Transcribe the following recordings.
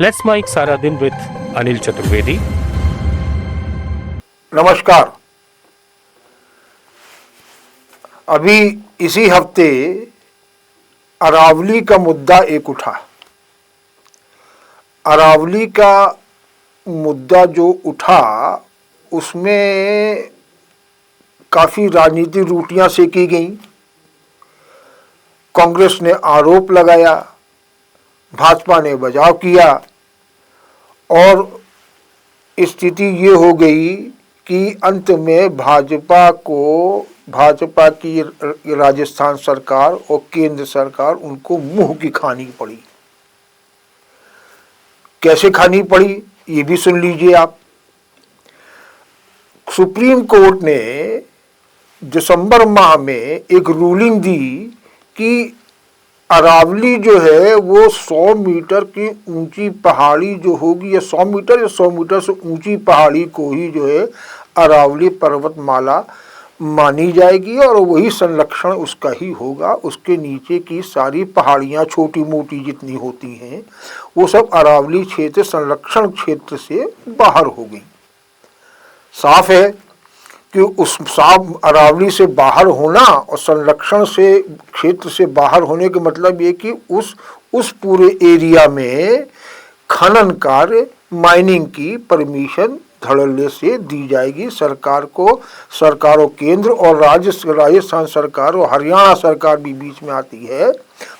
Let's mic सारा दिन with Anil Chaturvedi. नमस्कार। अभी इसी हफ्ते अरावली का मुद्दा एक उठा। अरावली का मुद्दा जो उठा उसमें काफ़ी राजनीतिक रोटियां सेकी गईं। कांग्रेस ने आरोप लगाया, भाजपा ने बचाव किया और स्थिति ये हो गई कि अंत में भाजपा की राजस्थान सरकार और केंद्र सरकार उनको मुंह की खानी पड़ी। कैसे खानी पड़ी ये भी सुन लीजिए आप। सुप्रीम कोर्ट ने दिसंबर माह में एक रूलिंग दी कि अरावली जो है वो 100 मीटर की ऊंची पहाड़ी जो होगी, या 100 मीटर से ऊंची पहाड़ी को ही जो है अरावली पर्वतमाला मानी जाएगी और वही संरक्षण उसका ही होगा। उसके नीचे की सारी पहाड़ियां छोटी मोटी जितनी होती हैं वो सब अरावली क्षेत्र संरक्षण क्षेत्र से बाहर हो गई। साफ है कि उस अरावली से बाहर होना और संरक्षण से क्षेत्र से बाहर होने के मतलब ये कि उस पूरे एरिया में खनन कार्य, माइनिंग की परमिशन धड़ल्ले से दी जाएगी सरकार को। सरकारों केंद्र और राजस्थान सरकार और हरियाणा सरकार भी बीच में आती है,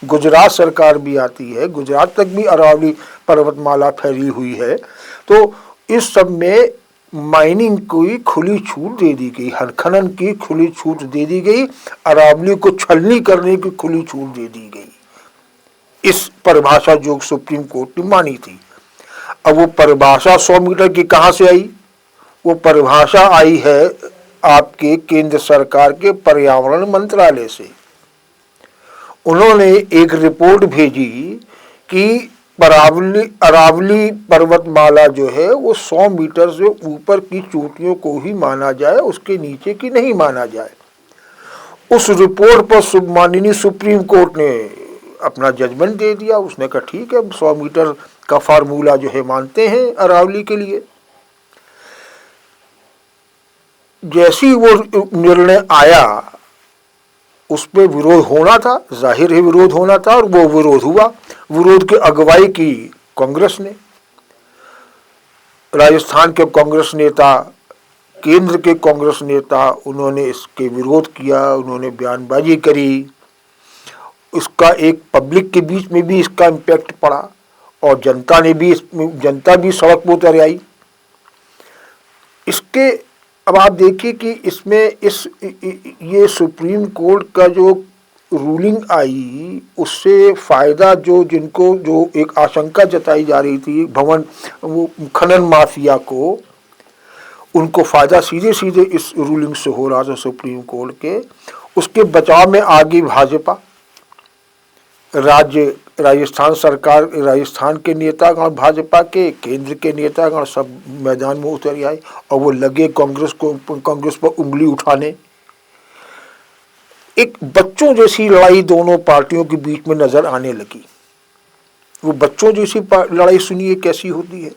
गुजरात सरकार भी आती है, गुजरात तक भी अरावली पर्वतमाला फैली हुई है। तो इस सब में माइनिंग की खुली छूट दे दी गई, खनन की खुली छूट दे दी गई, अरावली को छलनी करने की खुली छूट दे दी गई। इस परिभाषा जो सुप्रीम कोर्ट ने मानी थी। अब वो परिभाषा 100 मीटर की कहाँ से आई? वो परिभाषा आई है आपके केंद्र सरकार के पर्यावरण मंत्रालय से। उन्होंने एक रिपोर्ट भेजी कि अरावली पर्वतमाला जो है वो 100 मीटर से ऊपर की चोटियों को ही माना जाए, उसके नीचे की नहीं माना जाए। उस रिपोर्ट पर माननीय सुप्रीम कोर्ट ने अपना जजमेंट दे दिया। उसने कहा ठीक है, 100 मीटर का फार्मूला जो है मानते हैं अरावली के लिए। जैसी वो निर्णय आया उस पर विरोध होना था, जाहिर है विरोध होना था, और वो विरोध हुआ। विरोध की अगुवाई की कांग्रेस ने। राजस्थान के कांग्रेस नेता, केंद्र के कांग्रेस नेता, उन्होंने इसके विरोध किया, उन्होंने बयानबाजी करी। इसका एक पब्लिक के बीच में भी इसका इम्पैक्ट पड़ा और जनता भी सड़क पर उतर आई। इसके अब आप देखिए कि इसमें ये सुप्रीम कोर्ट का जो रूलिंग आई उससे फायदा जो एक आशंका जताई जा रही थी वो खनन माफिया को, उनको फायदा सीधे सीधे इस रूलिंग से हो रहा था सुप्रीम कोर्ट के। उसके बचाव में आगे भाजपा, राजस्थान सरकार, राजस्थान के नेतागण भाजपा के, केंद्र के नेतागण सब मैदान में उतर आए और वो लगे कांग्रेस पर उंगली उठाने। एक बच्चों जैसी लड़ाई दोनों पार्टियों के बीच में नजर आने लगी। वो बच्चों जैसी लड़ाई सुनिए कैसी होती है।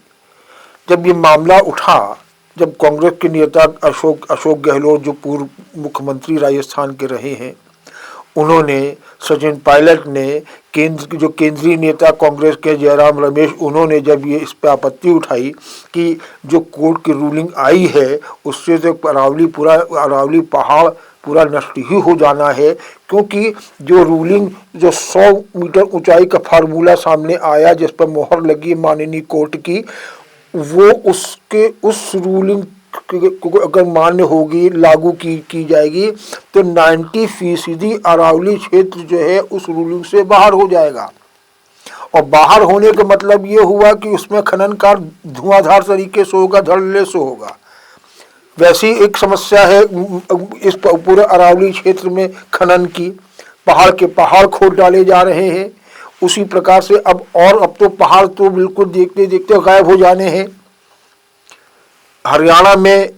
जब ये मामला उठा, जब कांग्रेस के नेता अशोक गहलोत जो पूर्व मुख्यमंत्री राजस्थान के रहे हैं, उन्होंने, सचिन पायलट ने, केंद्रीय नेता कांग्रेस के जयराम रमेश, उन्होंने जब ये इस पर आपत्ति उठाई कि जो कोर्ट की रूलिंग आई है उससे तो अरावली पहाड़ पूरा नष्ट ही हो जाना है, क्योंकि जो रूलिंग, जो 100 मीटर ऊंचाई का फार्मूला सामने आया जिस पर मोहर लगी माननीय कोर्ट की, वो उस रूलिंग को अगर मान्य होगी, लागू की जाएगी तो 90% अरावली क्षेत्र जो है उस रूलिंग से बाहर हो जाएगा। और बाहर होने का मतलब ये हुआ कि उसमें खनन कार्य धुआंधार तरीके से होगा, धड़ल्ले से होगा। वैसी एक समस्या है इस पूरे अरावली क्षेत्र में खनन की, पहाड़ खोद डाले जा रहे हैं। उसी प्रकार से अब तो पहाड़ तो बिल्कुल देखते देखते गायब हो जाने हैं। हरियाणा में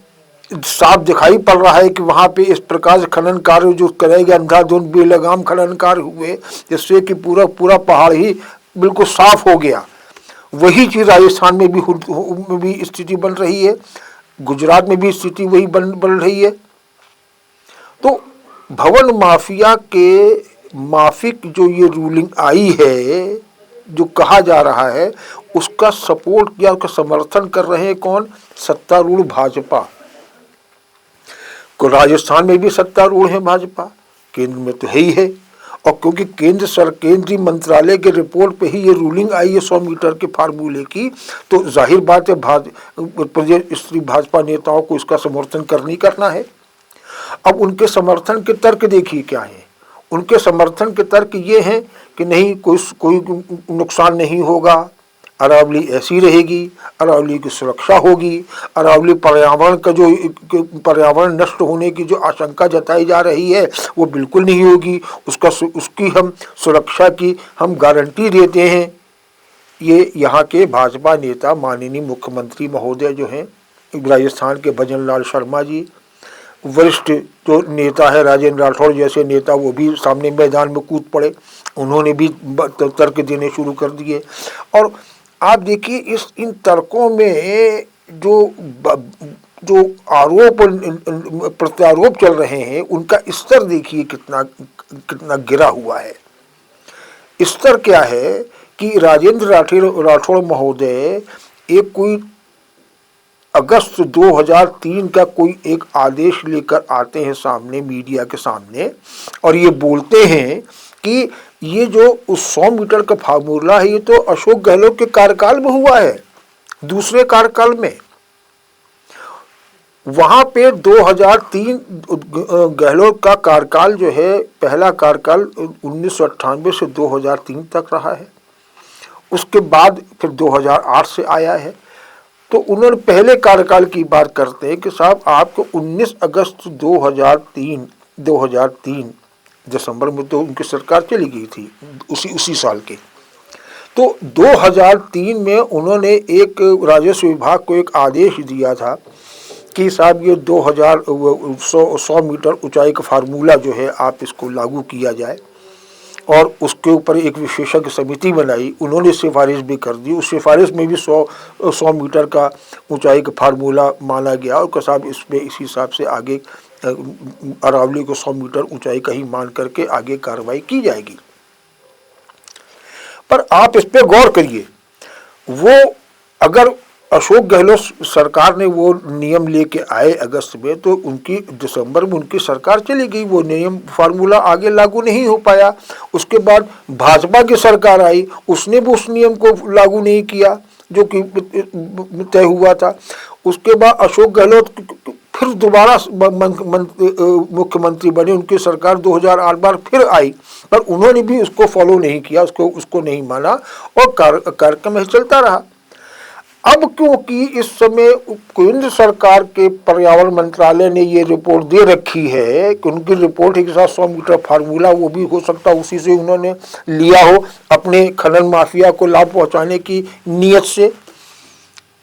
साफ दिखाई पड़ रहा है कि वहाँ पे इस प्रकार से खनन कार्य जो करेगा, अंधाधुंध बेलगाम खनन कार्य हुए जिससे कि पूरा पहाड़ ही बिल्कुल साफ हो गया। वही चीज राजस्थान में भी स्थिति बन रही है, गुजरात में भी स्थिति वही बन रही है। तो भवन माफिया के माफिक जो ये रूलिंग आई है, जो कहा जा रहा है, उसका सपोर्ट किया, उसका समर्थन कर रहे हैं कौन? सत्तारूढ़ भाजपा। को राजस्थान में भी सत्तारूढ़ है भाजपा, केंद्र में तो है ही है। और क्योंकि केंद्रीय मंत्रालय के रिपोर्ट पे ही ये रूलिंग आई है 100 मीटर के फार्मूले की, तो जाहिर बात है प्रदेश स्त्री भाजपा नेताओं को इसका समर्थन करना है। अब उनके समर्थन के तर्क देखिए क्या है। उनके समर्थन के तर्क ये हैं कि नहीं, कोई नुकसान नहीं होगा, अरावली ऐसी रहेगी, अरावली की सुरक्षा होगी, अरावली पर्यावरण नष्ट होने की जो आशंका जताई जा रही है वो बिल्कुल नहीं होगी, उसकी हम सुरक्षा की हम गारंटी देते हैं। ये यहाँ के भाजपा नेता माननीय मुख्यमंत्री महोदय जो हैं राजस्थान के भजन लाल शर्मा जी, वरिष्ठ जो नेता है राजेंद्र राठौड़ जैसे नेता, वो भी सामने मैदान में कूद पड़े, उन्होंने भी तर्क देने शुरू कर दिए। और आप देखिए इन तर्कों में जो आरोप प्रत्यारोप चल रहे हैं, उनका स्तर देखिए कितना गिरा हुआ है। स्तर क्या है कि राजेंद्र राठौड़ महोदय एक कोई अगस्त 2003 का कोई एक आदेश लेकर आते हैं सामने, मीडिया के सामने, और ये बोलते हैं कि ये जो उस 100 मीटर का फार्मूला है ये तो अशोक गहलोत के कार्यकाल में हुआ है, दूसरे कार्यकाल में। वहां पे 2003 गहलोत का कार्यकाल जो है, पहला कार्यकाल 1998 से 2003 तक रहा है, उसके बाद फिर 2008 से आया है। तो उन्होंने पहले कार्यकाल की बात करते हैं कि साहब आपको 19 अगस्त 2003 दिसंबर में तो उनकी सरकार चली गई थी उसी साल के। तो 2003 में उन्होंने एक राजस्व विभाग को एक आदेश दिया था कि साहब ये 100 मीटर ऊंचाई का फार्मूला जो है आप इसको लागू किया जाए, और उसके ऊपर एक विशेषज्ञ समिति बनाई, उन्होंने सिफारिश भी कर दी। उस सिफारिश में भी 100 मीटर का ऊंचाई का फार्मूला माना गया, और साहब इसमें इस हिसाब से आगे अरावली को 100 मीटर ऊंचाई का ही मान करके आगे कार्रवाई की जाएगी। पर आप इस पे गौर करिए, वो अगर अशोक गहलोत सरकार ने वो नियम लेके आए अगस्त में, तो उनकी दिसंबर में उनकी सरकार चली गई, वो नियम फार्मूला आगे लागू नहीं हो पाया। उसके बाद भाजपा की सरकार आई, उसने भी उस नियम को लागू नहीं किया जो कि तय हुआ था। उसके बाद अशोक गहलोत फिर दोबारा मुख्यमंत्री बने, उनकी सरकार 2008 बार फिर आई, पर उन्होंने भी उसको फॉलो नहीं किया, उसको नहीं माना, और कार्यक्रम चलता रहा। अब क्योंकि इस समय केंद्र सरकार के पर्यावरण मंत्रालय ने ये रिपोर्ट दे रखी है कि उनकी रिपोर्ट के साथ 100 मीटर फार्मूला, वो भी हो सकता है उसी से उन्होंने लिया हो अपने खनन माफिया को लाभ पहुंचाने की नीयत से,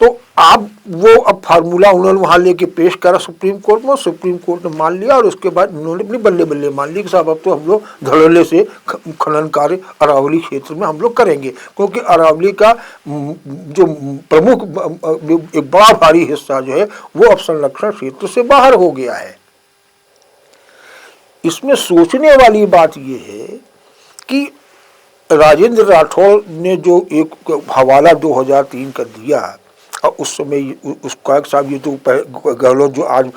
तो आप वो अब फार्मूला उन्होंने वहां लेके पेश करा सुप्रीम कोर्ट में, सुप्रीम कोर्ट ने मान लिया, और उसके बाद उन्होंने अपनी बल्ले बल्ले मान ली कि साहब अब तो हम लोग धड़ल्ले से खनन कार्य अरावली क्षेत्र में हम लोग करेंगे, क्योंकि अरावली का जो प्रमुख एक बड़ा भारी हिस्सा जो है वो अब संरक्षण क्षेत्र से बाहर हो गया है। इसमें सोचने वाली बात यह है कि राजेंद्र राठौड़ ने जो एक हवाला 2003 का दिया, और उस समय उसका साहब ये तो गहलोत जो आज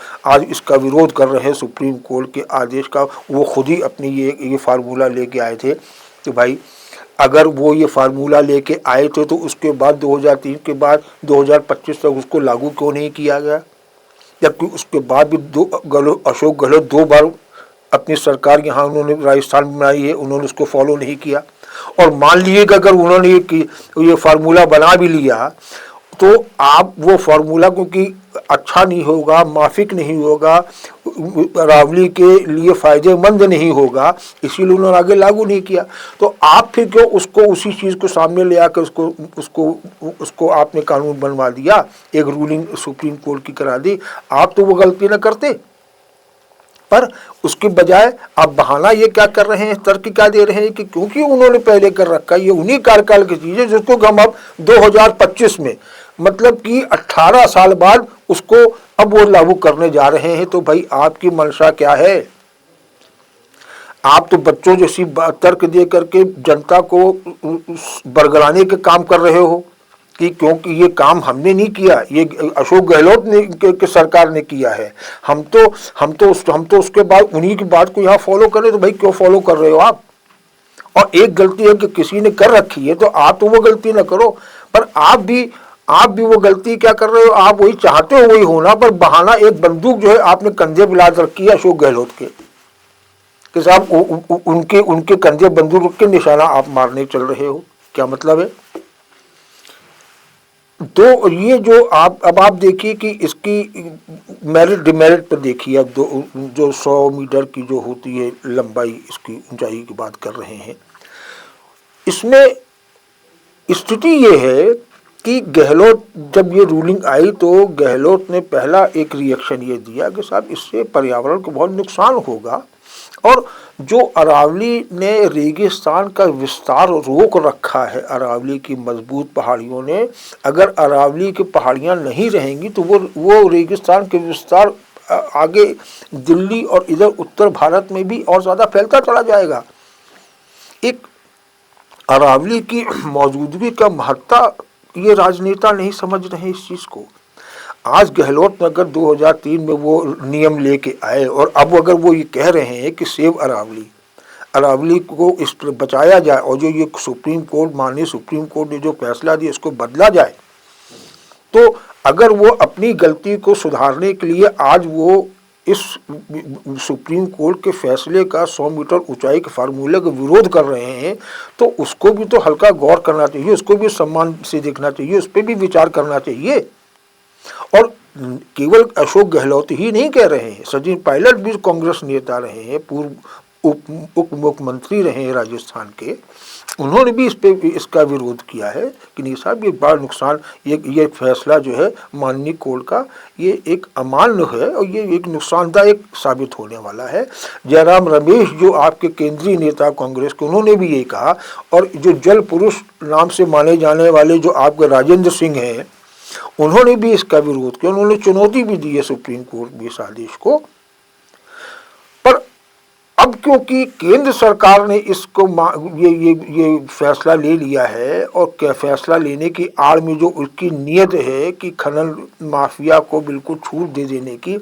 इसका विरोध कर रहे हैं सुप्रीम कोर्ट के आदेश का, वो खुद ही अपनी ये फार्मूला लेके आए थे। तो भाई अगर वो ये फार्मूला लेके आए थे तो उसके बाद 2003 के बाद 2025 तक उसको लागू क्यों नहीं किया गया, जबकि उसके बाद भी अशोक गहलोत 2 बार अपनी सरकार यहाँ उन्होंने राजस्थान में बनाई है, उन्होंने उसको फॉलो नहीं किया। और मान लीजिएगा अगर उन्होंने ये फार्मूला बना भी लिया, तो आप वो फार्मूला क्योंकि अच्छा नहीं होगा, माफिक नहीं होगा, अरावली के लिए फ़ायदेमंद नहीं होगा, इसीलिए उन्होंने आगे लागू नहीं किया। तो आप फिर क्यों उसको उसी चीज़ को सामने ले आकर उसको आपने कानून बनवा दिया, एक रूलिंग सुप्रीम कोर्ट की करा दी। आप तो वो गलती ना करते, पर उसके बजाय आप बहाना ये क्या कर रहे हैं, तर्क क्या दे रहे हैं कि क्योंकि उन्होंने पहले कर रखा, ये उन्हीं कार्यकाल की चीज है जिसको हम अब 2025 में, मतलब कि 18 साल बाद उसको अब वो लागू करने जा रहे हैं। तो भाई आपकी मंशा क्या है? आप तो बच्चों जैसी तर्क दे करके जनता को बरगलाने के काम कर रहे हो कि क्योंकि ये काम हमने नहीं किया, ये अशोक गहलोत ने के सरकार ने किया है, हम तो उसके बाद उन्हीं की बात को यहाँ फॉलो करें। तो भाई क्यों फॉलो कर रहे हो आप? और एक गलती है कि किसी ने कर रखी है तो आप तो वो गलती ना करो, पर आप भी वो गलती क्या कर रहे हो, आप वही चाहते हो वही होना, पर बहाना एक बंदूक जो है आपने कंधे पे लाद रखी है अशोक गहलोत के कि साहब उनके उनके कंधे बंदूक रख के निशाना आप मारने चल रहे हो। क्या मतलब है? तो ये जो अब आप देखिए कि इसकी मेरिट डिमेरिट पर देखिए। अब जो 100 मीटर की जो होती है लंबाई, इसकी ऊंचाई की बात कर रहे हैं, इसमें स्थिति ये है कि गहलोत जब ये रूलिंग आई तो गहलोत ने पहला एक रिएक्शन ये दिया कि साहब इससे पर्यावरण को बहुत नुकसान होगा, और जो अरावली ने रेगिस्तान का विस्तार रोक रखा है, अरावली की मजबूत पहाड़ियों ने, अगर अरावली की पहाड़ियां नहीं रहेंगी तो वो रेगिस्तान के विस्तार आगे दिल्ली और इधर उत्तर भारत में भी और ज़्यादा फैलता चला जाएगा। एक अरावली की मौजूदगी का महत्ता ये राजनेता नहीं समझ रहे इस चीज़ को। आज गहलोत नगर 2003 में वो नियम लेके आए और अब अगर वो ये कह रहे हैं कि सेव अरावली को इस पर बचाया जाए, और जो ये सुप्रीम कोर्ट, माननीय सुप्रीम कोर्ट ने जो फैसला दिया इसको बदला जाए, तो अगर वो अपनी गलती को सुधारने के लिए आज वो इस सुप्रीम कोर्ट के फैसले का 100 मीटर ऊंचाई के फार्मूले का विरोध कर रहे हैं, तो उसको भी तो हल्का गौर करना चाहिए, उसको भी सम्मान से देखना चाहिए, उस पर भी विचार करना चाहिए। और केवल अशोक गहलोत ही नहीं कह रहे हैं, सचिन पायलट भी कांग्रेस नेता रहे हैं, पूर्व उप मुख्यमंत्री रहे हैं राजस्थान के, उन्होंने भी इसका विरोध किया है कि नहीं साहब ये बड़ा नुकसान, ये फैसला जो है माननीय कोर्ट का ये एक अमान्य है और ये एक नुकसानदायक साबित होने वाला है। जयराम रमेश जो आपके केंद्रीय नेता कांग्रेस के, उन्होंने भी ये कहा, और जो जल पुरुष नाम से माने जाने वाले जो आपके राजेंद्र सिंह हैं, उन्होंने भी इसका विरोध किया, उन्होंने चुनौती भी दी है सुप्रीम कोर्ट में इस आदेश को। पर अब क्योंकि केंद्र सरकार ने इसको ये फैसला ले लिया है, और क्या फैसला लेने की आड़ में जो उसकी नीयत है कि खनन माफिया को बिल्कुल छूट दे देने की,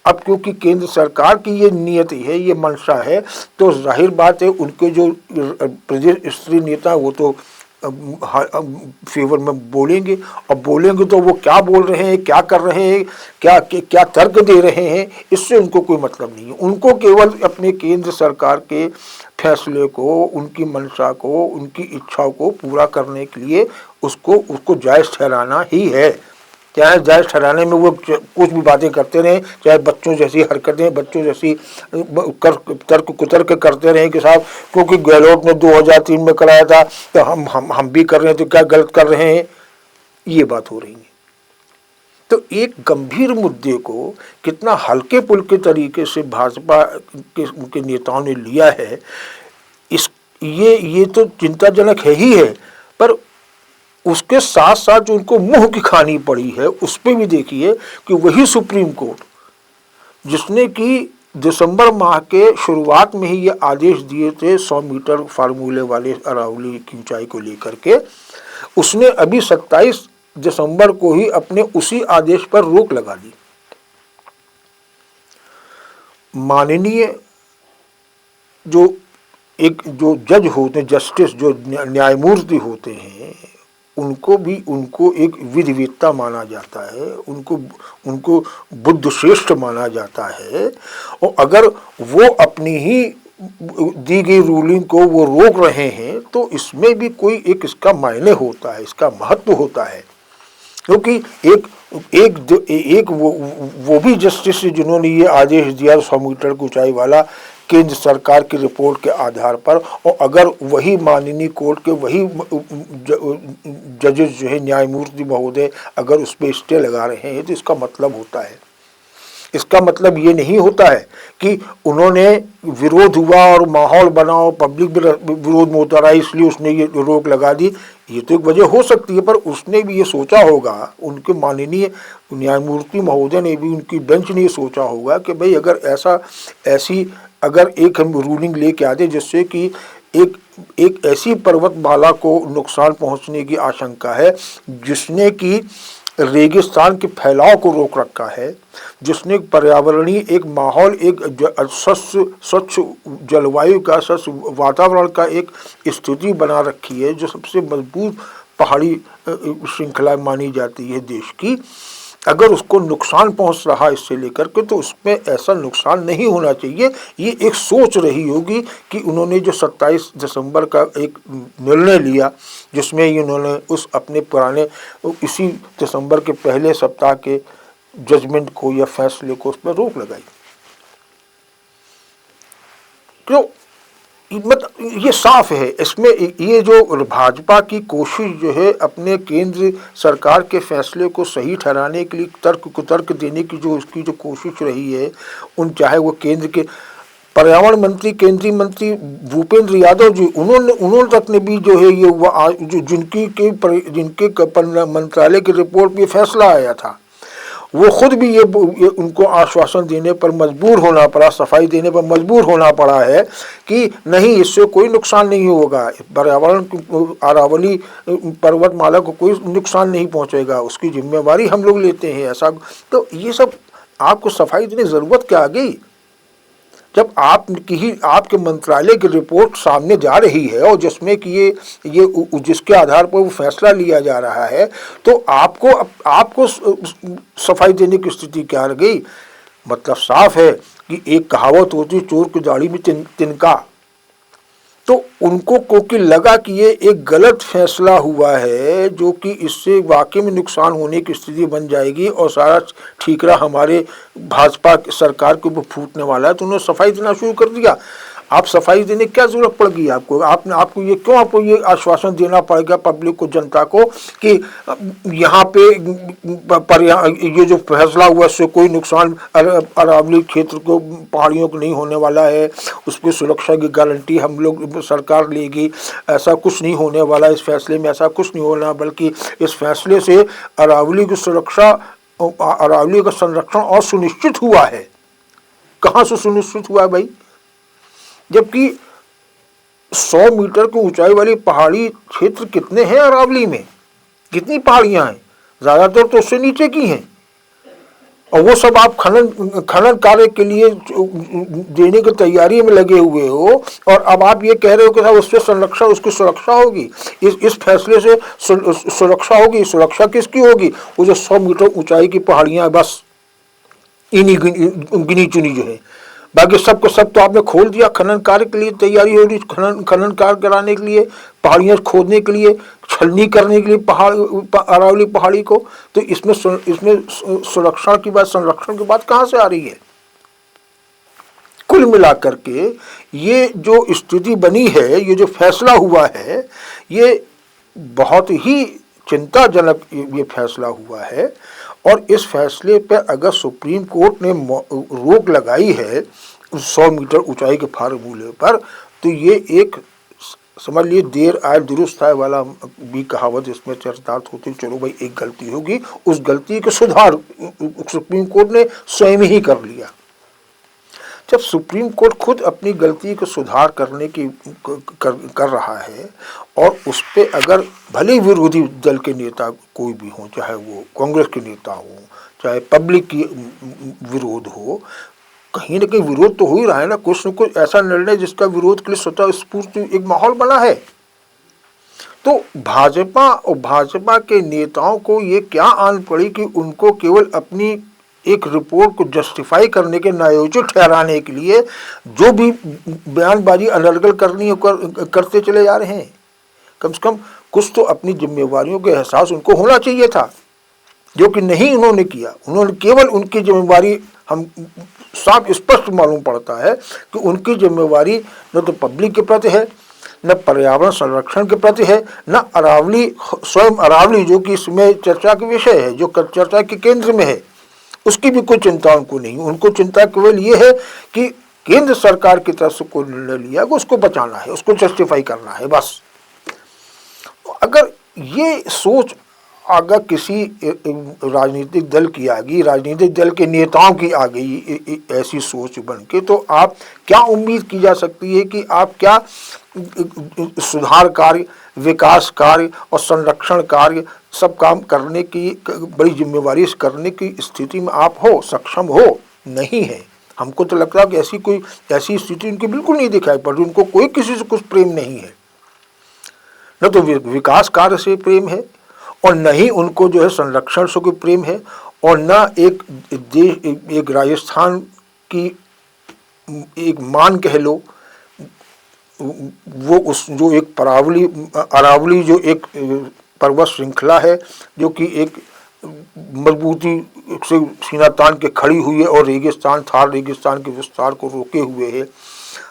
अब क्योंकि केंद्र सरकार की ये नीयत है, ये मंशा है, तो जाहिर बात है उनके जो प्रदेश स्तरीय नेता वो तो फेवर में बोलेंगे, और बोलेंगे तो वो क्या बोल रहे हैं, क्या कर रहे हैं, क्या तर्क दे रहे हैं, इससे उनको कोई मतलब नहीं है। उनको केवल अपने केंद्र सरकार के फैसले को, उनकी मंशा को, उनकी इच्छाओं को पूरा करने के लिए उसको जायज़ ठहराना ही है। चाहे जायज़ ठहराने में वो कुछ भी बातें करते रहें, चाहे बच्चों जैसी हरकतें, बच्चों जैसी तर्क कुतर्क करते रहें कि साहब क्योंकि गहलोत ने 2003 में कराया था तो हम भी कर रहे हैं, तो क्या गलत कर रहे हैं, ये बात हो रही है। तो एक गंभीर मुद्दे को कितना हल्के पुल्के तरीके से भाजपा के नेताओं ने लिया है, ये तो चिंताजनक है ही है। पर उसके साथ साथ जो उनको मुंह की खानी पड़ी है, उस पर भी देखिए कि वही सुप्रीम कोर्ट जिसने कि दिसंबर माह के शुरुआत में ही ये आदेश दिए थे 100 मीटर फार्मूले वाले अरावली की ऊंचाई को लेकर के, उसने अभी 27 दिसंबर को ही अपने उसी आदेश पर रोक लगा दी। माननीय जो जज होते हैं, जस्टिस जो न्यायमूर्ति होते हैं, उनको एक विधिवेत्ता माना जाता है, उनको बुद्ध श्रेष्ठ माना जाता है, और अगर वो अपनी ही दी गई रूलिंग को वो रोक रहे हैं तो इसमें भी कोई एक इसका मायने होता है, इसका महत्व होता है। क्योंकि एक वो भी जस्टिस जिन्होंने ये आदेश दिया 100 मीटर की ऊंचाई वाला केंद्र सरकार की रिपोर्ट के आधार पर, और अगर वही माननीय कोर्ट के वही जजेस जो है न्यायमूर्ति महोदय अगर उस पर स्टे लगा रहे हैं, तो इसका मतलब होता है इसका मतलब ये नहीं होता है कि उन्होंने विरोध हुआ और माहौल बना और पब्लिक भी विरोध में उतर आई इसलिए उसने ये रोक लगा दी। ये तो एक वजह हो सकती है, पर उसने भी ये सोचा होगा, उनके माननीय न्यायमूर्ति महोदय ने भी, उनकी बेंच ने ये सोचा होगा कि भाई अगर ऐसी अगर एक हम रूलिंग लेके आते जिससे कि एक ऐसी पर्वतमाला को नुकसान पहुंचने की आशंका है जिसने कि रेगिस्तान के फैलाव को रोक रखा है, जिसने पर्यावरणीय एक माहौल, एक स्वच्छ जलवायु का, स्वच्छ वातावरण का एक स्थिति बना रखी है, जो सबसे मजबूत पहाड़ी श्रृंखला मानी जाती है देश की, अगर उसको नुकसान पहुंच रहा है इससे लेकर के, तो उसमें ऐसा नुकसान नहीं होना चाहिए। ये एक सोच रही होगी कि उन्होंने जो 27 दिसंबर का एक निर्णय लिया जिसमें उन्होंने उस अपने पुराने इसी दिसंबर के पहले सप्ताह के जजमेंट को या फैसले को उस पर रोक लगाई। क्यों? मतलब ये साफ है, इसमें ये जो भाजपा की कोशिश जो है अपने केंद्र सरकार के फैसले को सही ठहराने के लिए तर्क कुतर्क देने की जो उसकी जो कोशिश रही है, चाहे वो केंद्र के पर्यावरण मंत्री, केंद्रीय मंत्री भूपेंद्र यादव जी, उन्होंने तक ने भी जो है ये जिनके मंत्रालय की रिपोर्ट में फैसला आया था, वो खुद भी ये उनको आश्वासन देने पर मजबूर होना पड़ा, सफाई देने पर मजबूर होना पड़ा है कि नहीं, इससे कोई नुकसान नहीं होगा, पर्यावरण अरावली पर्वतमाला को कोई नुकसान नहीं पहुंचेगा, उसकी जिम्मेवारी हम लोग लेते हैं। ऐसा तो ये सब आपको सफाई देने की जरूरत क्या आ गई? जब आपके मंत्रालय की रिपोर्ट सामने जा रही है और जिसमें कि ये जिसके आधार पर वो फैसला लिया जा रहा है, तो आपको सफाई देने की स्थिति क्या रह गई? मतलब साफ है कि एक कहावत होती, चोर की दाढ़ी में तिनका। तो उनको क्योंकि लगा कि ये एक गलत फैसला हुआ है जो कि इससे वाकई में नुकसान होने की स्थिति बन जाएगी और सारा ठीकरा हमारे भाजपा सरकार के ऊपर फूटने वाला है, तो उन्होंने सफाई देना शुरू कर दिया। आप सफाई देने की क्या जरूरत पड़ गई आपको? आपको ये आश्वासन देना पड़ेगा पब्लिक को, जनता को, कि यहाँ पे ये जो फैसला हुआ इससे कोई नुकसान अरावली क्षेत्र को, पहाड़ियों को नहीं होने वाला है, उसकी सुरक्षा की गारंटी हम लोग सरकार लेगी, ऐसा कुछ नहीं होने वाला, इस फैसले में ऐसा कुछ नहीं होना, बल्कि इस फैसले से अरावली की सुरक्षा, अरावली का संरक्षण और सुनिश्चित हुआ है। कहाँ से सुनिश्चित हुआ है भाई? जबकि 100 मीटर की ऊंचाई वाली पहाड़ी क्षेत्र कितने हैं अरावली में? कितनी पहाड़ियां हैं? ज्यादातर तो उससे नीचे की हैं, और वो सब आप खनन कार्य के लिए देने की तैयारी में लगे हुए हो, और अब आप ये कह रहे हो कि साहब उससे संरक्षण, उसकी सुरक्षा होगी, इस फैसले से सुरक्षा होगी। सुरक्षा किसकी होगी? वो जो 100 मीटर ऊंचाई की पहाड़ियां, बस इन्हीं गिनी चुनी जो है, बाकी सबको सब तो आपने खोल दिया। खनन कार्य के लिए तैयारी हो रही, खनन कार्य कराने के लिए, पहाड़ियां खोदने के लिए, छलनी करने के लिए अरावली पहाड़ी को, तो इसमें सुरक्षा की बात, संरक्षण की बात कहाँ से आ रही है? कुल मिलाकर के ये जो स्थिति बनी है, ये जो फैसला हुआ है, ये बहुत ही चिंताजनक ये फैसला हुआ है। और इस फैसले पर अगर सुप्रीम कोर्ट ने रोक लगाई है 100 मीटर ऊंचाई के फार्मूले पर, तो ये एक समझ लिए देर आए दुरुस्त आए वाला भी कहावत इसमें चरितार्थ होती। चलो भाई, एक गलती होगी, उस गलती के सुधार सुप्रीम कोर्ट ने स्वयं ही कर लिया। जब सुप्रीम कोर्ट खुद अपनी गलती को सुधार करने की कर रहा है, और उस पर अगर भले विरोधी दल के नेता कोई भी हो, चाहे वो कांग्रेस के नेता हो, चाहे पब्लिक की विरोध हो, कहीं ना कहीं विरोध तो हो ही रहा है ना, कुछ न कुछ ऐसा निर्णय जिसका विरोध के लिए स्वतः स्फूर्त एक माहौल बना है। तो भाजपा और भाजपा के नेताओं को ये क्या आन पड़ी कि उनको केवल अपनी एक रिपोर्ट को जस्टिफाई करने के, न्यायोचित ठहराने के लिए जो भी बयानबाजी अनर्गल करनी हो करते चले जा रहे हैं। कम से कम कुछ तो अपनी जिम्मेवारियों के एहसास उनको होना चाहिए था, जो कि नहीं उन्होंने किया। उन्होंने केवल उनकी जिम्मेवारी, हम साफ स्पष्ट मालूम पड़ता है कि उनकी जिम्मेवारी न तो पब्लिक के प्रति है, न पर्यावरण संरक्षण के प्रति है, न अरावली, स्वयं अरावली जो कि इसमें चर्चा का विषय है, जो चर्चा के केंद्र में है, उसकी भी कोई चिंता उनको नहीं। उनको चिंता केवल ये है कि केंद्र सरकार की तरफ से कोई निर्णय लिया कि उसको बचाना है, उसको जस्टिफाई करना है, बस। अगर ये सोच अगर किसी राजनीतिक दल की आ गई, राजनीतिक दल के नेताओं की आ गई ऐसी सोच बन के, तो आप क्या उम्मीद की जा सकती है कि आप क्या सुधार कार्य, विकास कार्य और संरक्षण कार्य सब काम करने की बड़ी जिम्मेवारी करने की स्थिति में आप हो, सक्षम हो? नहीं है। हमको तो लगता है कि ऐसी स्थिति उनकी बिल्कुल नहीं दिखाई पड़ रही। उनको कोई किसी से कुछ प्रेम नहीं है, न तो विकास कार्य से प्रेम है और न ही उनको जो है संरक्षण से कोई प्रेम है, और न एक राजस्थान की एक मान कह लो, वो उस जो एक अरावली जो एक पर्वत श्रृंखला है जो कि एक मजबूती से सीना तान के खड़ी हुई है और रेगिस्तान, थार रेगिस्तान के विस्तार को रोके हुए है,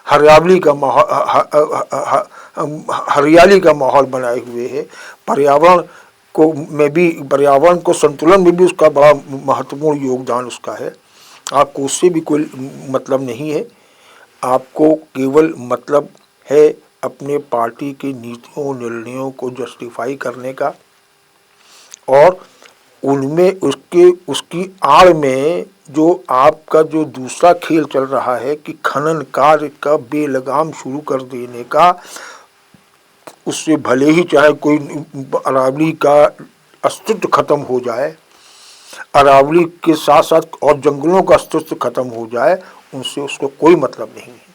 हरियाली का माहौल बनाए हुए है, पर्यावरण को संतुलन में भी उसका बड़ा महत्वपूर्ण योगदान उसका है। आपको उससे भी कोई मतलब नहीं है। आपको केवल मतलब है अपने पार्टी की नीतियों निर्णयों को जस्टिफाई करने का, और उनमें उसकी आड़ में जो आपका जो दूसरा खेल चल रहा है कि खनन कार्य का बेलगाम शुरू कर देने का, उससे भले ही चाहे कोई अरावली का अस्तित्व खत्म हो जाए, अरावली के साथ साथ और जंगलों का अस्तित्व खत्म हो जाए, उनसे उसको कोई मतलब नहीं है।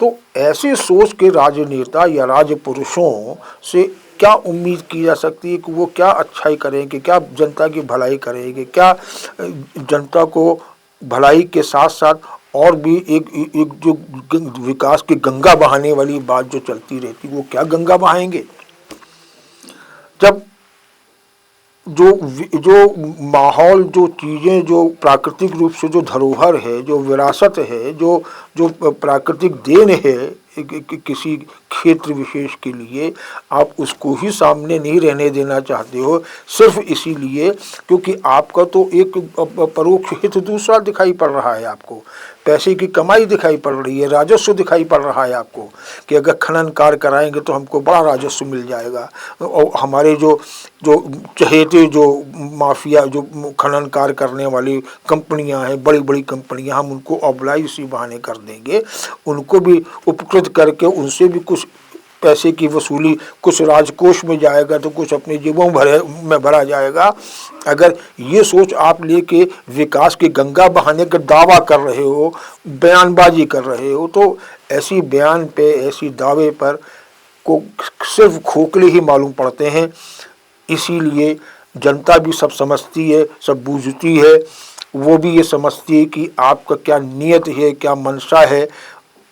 तो ऐसी सोच के राजनेता या राजपुरुषों से क्या उम्मीद की जा सकती है कि वो क्या अच्छाई करेंगे, क्या जनता की भलाई करेंगे, क्या जनता को भलाई के साथ साथ और भी एक जो विकास की गंगा बहाने वाली बात जो चलती रहती, वो क्या गंगा बहाएंगे? जब जो माहौल, जो चीज़ें, जो प्राकृतिक रूप से जो धरोहर है, जो विरासत है, जो प्राकृतिक देन है किसी क्षेत्र विशेष के लिए, आप उसको ही सामने नहीं रहने देना चाहते हो, सिर्फ इसीलिए क्योंकि आपका तो एक परोक्ष हित दूसरा दिखाई पड़ रहा है। आपको पैसे की कमाई दिखाई पड़ रही है, राजस्व दिखाई पड़ रहा है आपको कि अगर खनन कार्य कराएंगे तो हमको बड़ा राजस्व मिल जाएगा, और हमारे जो चहेते जो माफिया, जो खनन कार्य करने वाली कंपनियां हैं, बड़ी बड़ी कंपनियां, हम उनको ऑब्लाइज इसी बहाने कर देंगे, उनको भी उपकृत करके उनसे भी कुछ पैसे की वसूली, कुछ राजकोष में जाएगा तो कुछ अपनी जेबों में भरा जाएगा। अगर ये सोच आप लेके विकास की गंगा बहाने का दावा कर रहे हो, बयानबाजी कर रहे हो, तो ऐसी बयान पे, ऐसी दावे पर को सिर्फ खोखले ही मालूम पड़ते हैं। इसीलिए जनता भी सब समझती है, सब बूझती है, वो भी ये समझती है कि आपका क्या नियत है, क्या मंशा है।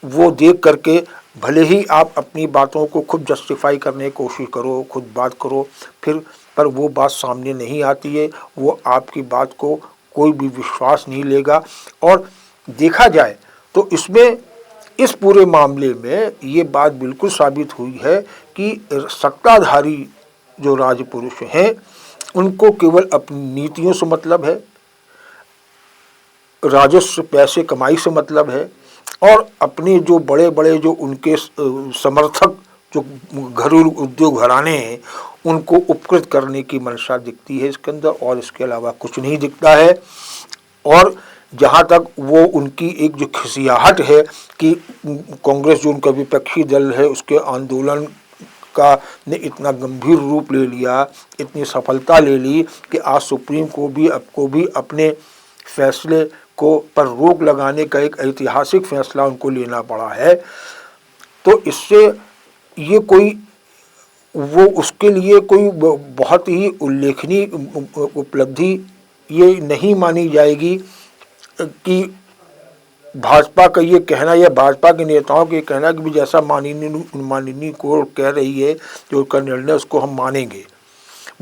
वो देख करके भले ही आप अपनी बातों को खुद जस्टिफाई करने की कोशिश करो, खुद बात करो, फिर पर वो बात सामने नहीं आती है, वो आपकी बात को कोई भी विश्वास नहीं लेगा। और देखा जाए तो इसमें, इस पूरे मामले में ये बात बिल्कुल साबित हुई है कि सत्ताधारी जो राजपुरुष हैं उनको केवल अपनी नीतियों से मतलब है, राजस्व पैसे कमाई से मतलब है, और अपने जो बड़े बड़े जो उनके समर्थक जो घरेलू उद्योग घराने हैं उनको उपकृत करने की मंशा दिखती है इसके अंदर, और इसके अलावा कुछ नहीं दिखता है। और जहाँ तक वो उनकी एक जो खिसियाहट है कि कांग्रेस जो उनका विपक्षी दल है उसके आंदोलन का ने इतना गंभीर रूप ले लिया, इतनी सफलता ले ली कि आज सुप्रीम कोर्ट को भी अपने फैसले को पर रोक लगाने का एक ऐतिहासिक फैसला उनको लेना पड़ा है। तो इससे ये कोई वो उसके लिए कोई बहुत ही उल्लेखनीय उपलब्धि ये नहीं मानी जाएगी कि भाजपा का ये कहना या भाजपा के नेताओं के कहना कि भी जैसा माननीय कोर्ट कह रही है जो उसका निर्णय उसको हम मानेंगे,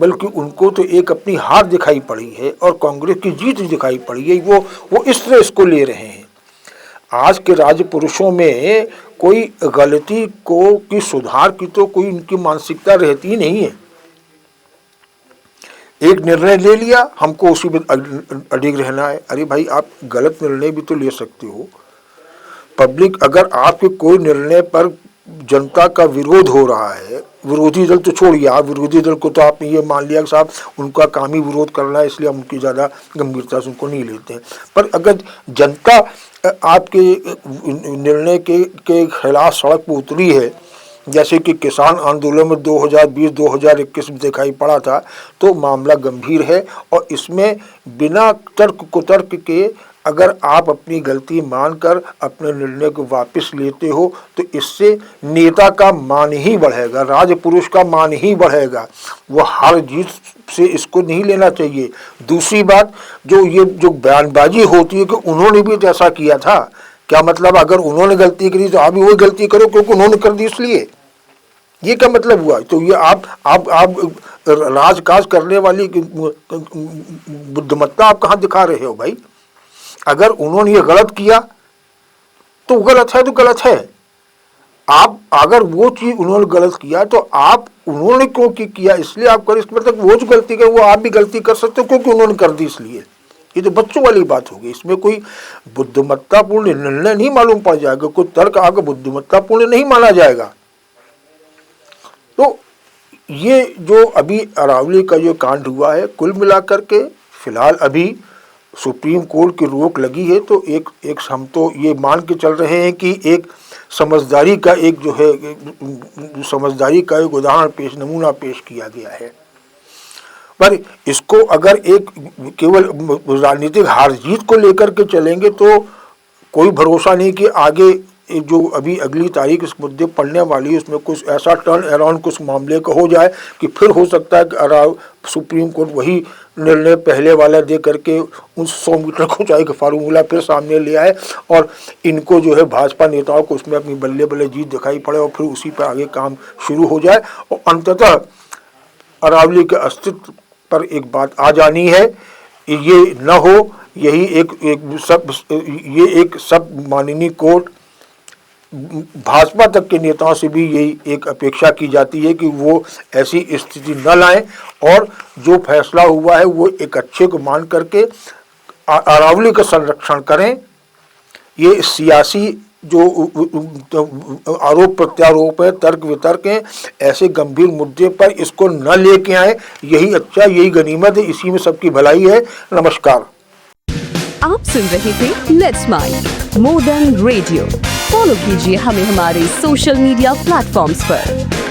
बल्कि उनको तो एक अपनी हार दिखाई पड़ी है और कांग्रेस की जीत दिखाई पड़ी है। वो इस तरह इसको ले रहे हैं। आज के राजपुरुषों में कोई गलती को की सुधार की तो कोई उनकी मानसिकता रहती ही नहीं है। एक निर्णय ले लिया, हमको उसी में अडिग रहना है। अरे भाई, आप गलत निर्णय भी तो ले सकते हो। पब्लिक, अगर आपके कोई निर्णय पर जनता का विरोध हो रहा है, विरोधी दल तो छोड़िए, आप विरोधी दल को तो आपने ये मान लिया कि साहब उनका काम ही विरोध करना है, इसलिए हम उनकी ज़्यादा गंभीरता से उनको नहीं लेते हैं। पर अगर जनता आपके निर्णय के खिलाफ सड़क पर उतरी है, जैसे कि किसान आंदोलन में 2020-2021 में दिखाई पड़ा था, तो मामला गंभीर है। और इसमें बिना तर्क कुतर्क के अगर आप अपनी गलती मानकर अपने निर्णय को वापस लेते हो, तो इससे नेता का मान ही बढ़ेगा, राजपुरुष का मान ही बढ़ेगा। वो हार जीत से इसको नहीं लेना चाहिए। दूसरी बात, जो बयानबाजी होती है कि उन्होंने भी तो ऐसा किया था, क्या मतलब अगर उन्होंने गलती करी तो आप भी वही गलती करो क्योंकि उन्होंने कर दी इसलिए? ये क्या मतलब हुआ? तो ये आप राजकाज करने वाली बुद्धिमत्ता आप कहाँ दिखा रहे हो भाई? अगर उन्होंने ये गलत किया तो गलत है तो गलत है। आप अगर वो चीज उन्होंने गलत किया तो आप उन्होंने क्यों किया इसलिए आप कर, इसके मतलब वो जो गलती करे वो आप भी गलती कर सकते हो क्योंकि उन्होंने कर दी इसलिए। ये तो बच्चों वाली बात होगी, इसमें कोई बुद्धिमत्तापूर्ण निर्णय नहीं मालूम पड़ जाएगा, कोई तर्क आगे बुद्धिमत्तापूर्ण नहीं माना जाएगा। तो ये जो अभी अरावली का जो कांड हुआ है, कुल मिलाकर के फिलहाल अभी सुप्रीम कोर्ट की रोक लगी है, तो एक हम तो ये मान के चल रहे हैं कि एक समझदारी का एक जो है समझदारी का एक उदाहरण नमूना पेश किया गया है। पर इसको अगर एक केवल राजनीतिक हार जीत को लेकर के चलेंगे तो कोई भरोसा नहीं कि आगे जो अभी अगली तारीख इस मुद्दे पढ़ने वाली है उसमें कुछ ऐसा टर्न अराउंड कुछ मामले का हो जाए कि फिर हो सकता है कि सुप्रीम कोर्ट वही निर्णय पहले वाला दे करके उन 100 मीटर को ऊंचाई का फार्मूला फिर सामने ले आए और इनको जो है भाजपा नेताओं को उसमें अपनी बल्ले बल्ले जीत दिखाई पड़े और फिर उसी पर आगे काम शुरू हो जाए और अंततः अरावली के अस्तित्व पर एक बात आ जानी है। ये न हो, यही एक सब माननीय कोर्ट भाजपा तक के नेताओं से भी यही एक अपेक्षा की जाती है कि वो ऐसी स्थिति न लाएं और जो फैसला हुआ है वो एक अच्छे को मान करके अरावली का संरक्षण करें। ये सियासी जो आरोप प्रत्यारोप है, तर्क वितर्क हैं, ऐसे गंभीर मुद्दे पर इसको न लेके आए, यही अच्छा, यही गनीमत है, इसी में सबकी भलाई है। नमस्कार। आप सुन रहे थे let's mind more than radio. Follow कीजिए हमें हमारे सोशल मीडिया प्लेटफॉर्म्स पर।